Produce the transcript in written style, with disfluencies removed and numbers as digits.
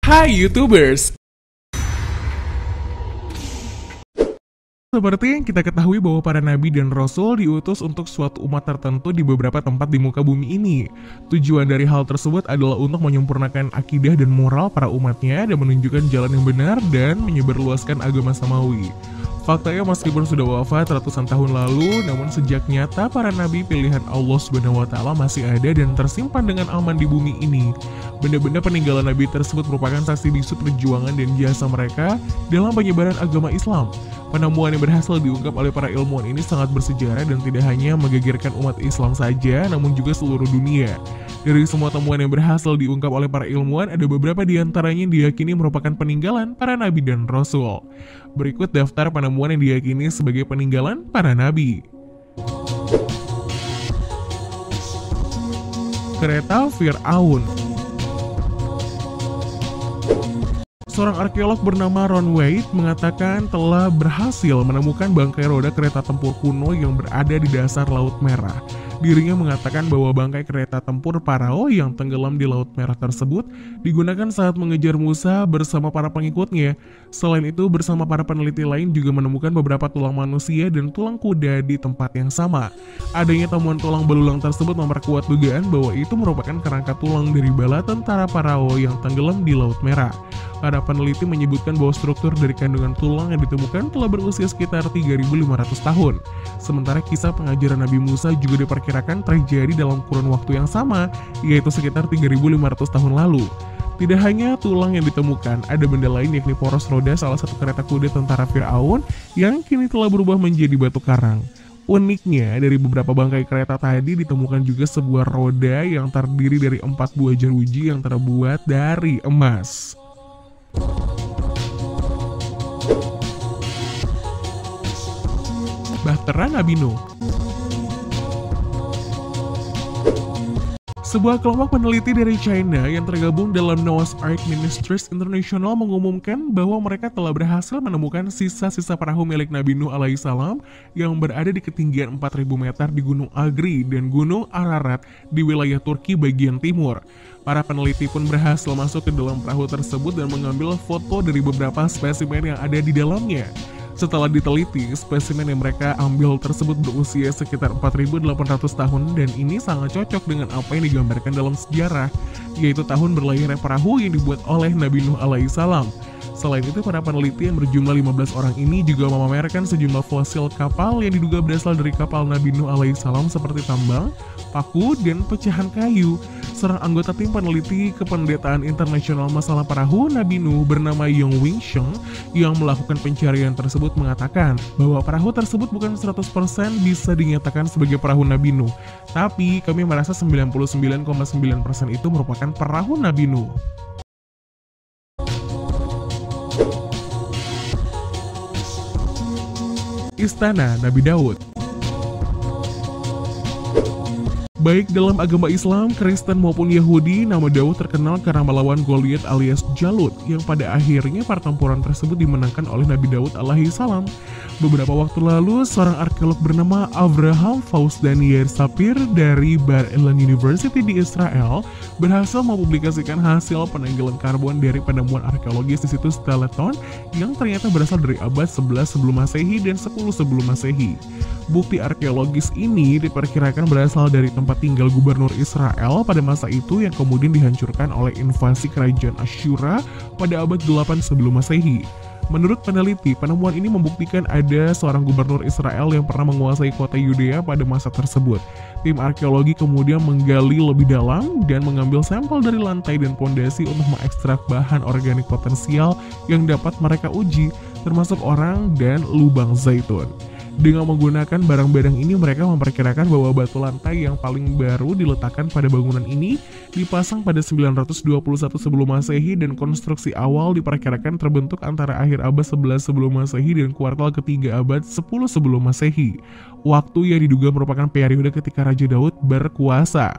Hai YouTubers! Seperti yang kita ketahui bahwa para nabi dan rasul diutus untuk suatu umat tertentu di beberapa tempat di muka bumi ini. Tujuan dari hal tersebut adalah untuk menyempurnakan akidah dan moral para umatnya dan menunjukkan jalan yang benar dan menyebarluaskan agama samawi. Faktanya meskipun sudah wafat ratusan tahun lalu, namun sejak nyata para nabi pilihan Allah SWT masih ada dan tersimpan dengan aman di bumi ini. Benda-benda peninggalan nabi tersebut merupakan saksi bisu perjuangan dan jasa mereka dalam penyebaran agama Islam. Penemuan yang berhasil diungkap oleh para ilmuwan ini sangat bersejarah dan tidak hanya menggegerkan umat Islam saja, namun juga seluruh dunia. Dari semua temuan yang berhasil diungkap oleh para ilmuwan, ada beberapa di antaranya yang diyakini merupakan peninggalan para nabi dan rasul. Berikut daftar penemuan yang diyakini sebagai peninggalan para nabi. Kereta Fir'aun. Seorang arkeolog bernama Ron Wade mengatakan telah berhasil menemukan bangkai roda kereta tempur kuno yang berada di dasar Laut Merah. Dirinya mengatakan bahwa bangkai kereta tempur Parao yang tenggelam di Laut Merah tersebut digunakan saat mengejar Musa bersama para pengikutnya. Selain itu, bersama para peneliti lain juga menemukan beberapa tulang manusia dan tulang kuda di tempat yang sama. Adanya temuan tulang belulang tersebut memperkuat dugaan bahwa itu merupakan kerangka tulang dari bala tentara Parao yang tenggelam di Laut Merah. Para peneliti menyebutkan bahwa struktur dari kandungan tulang yang ditemukan telah berusia sekitar 3.500 tahun. Sementara kisah pengajaran Nabi Musa juga diperkirakan terjadi dalam kurun waktu yang sama, yaitu sekitar 3.500 tahun lalu. Tidak hanya tulang yang ditemukan, ada benda lain yakni poros roda salah satu kereta kuda tentara Fir'aun yang kini telah berubah menjadi batu karang. Uniknya, dari beberapa bangkai kereta tadi ditemukan juga sebuah roda yang terdiri dari 4 buah jeruji yang terbuat dari emas. Bahtera Nabi Nuh. Sebuah kelompok peneliti dari China yang tergabung dalam Noah's Ark Ministries International mengumumkan bahwa mereka telah berhasil menemukan sisa-sisa perahu milik Nabi Nuh alaihissalam yang berada di ketinggian 4.000 meter di Gunung Agri dan Gunung Ararat di wilayah Turki bagian timur. Para peneliti pun berhasil masuk ke dalam perahu tersebut dan mengambil foto dari beberapa spesimen yang ada di dalamnya. Setelah diteliti, spesimen yang mereka ambil tersebut berusia sekitar 4.800 tahun dan ini sangat cocok dengan apa yang digambarkan dalam sejarah, yaitu tahun berlayarnya perahu yang dibuat oleh Nabi Nuh alaihissalam. Selain itu, para peneliti yang berjumlah 15 orang ini juga memamerkan sejumlah fosil kapal yang diduga berasal dari kapal Nabi Nuh alaihissalam seperti tambang, paku, dan pecahan kayu. Seorang anggota tim peneliti Kependetaan Internasional Masalah Perahu Nabi Nuh bernama Yong Wing Sheng yang melakukan pencarian tersebut mengatakan bahwa perahu tersebut bukan 100% bisa dinyatakan sebagai perahu Nabi Nuh, tapi kami merasa 99,9% itu merupakan perahu Nabi Nuh. Istana Nabi Daud. Baik dalam agama Islam, Kristen maupun Yahudi, nama Daud terkenal karena melawan Goliat alias Jalut, yang pada akhirnya pertempuran tersebut dimenangkan oleh Nabi Daud alaihissalam. Beberapa waktu lalu, seorang arkeolog bernama Avraham Faustanier Sapir dari Bar Ilan University di Israel berhasil mempublikasikan hasil penanggalan karbon dari penemuan arkeologis di situs Teleton yang ternyata berasal dari abad 11 sebelum Masehi dan 10 sebelum Masehi. Bukti arkeologis ini diperkirakan berasal dari tempat tinggal gubernur Israel pada masa itu yang kemudian dihancurkan oleh invasi kerajaan Asyura pada abad 8 sebelum Masehi. Menurut peneliti, penemuan ini membuktikan ada seorang gubernur Israel yang pernah menguasai kota Yudea pada masa tersebut. Tim arkeologi kemudian menggali lebih dalam dan mengambil sampel dari lantai dan pondasi untuk mengekstrak bahan organik potensial yang dapat mereka uji, termasuk orang dan lubang zaitun. Dengan menggunakan barang-barang ini, mereka memperkirakan bahwa batu lantai yang paling baru diletakkan pada bangunan ini dipasang pada 921 sebelum Masehi dan konstruksi awal diperkirakan terbentuk antara akhir abad 11 sebelum Masehi dan kuartal ketiga abad 10 sebelum Masehi. Waktu yang diduga merupakan periode ketika Raja Daud berkuasa.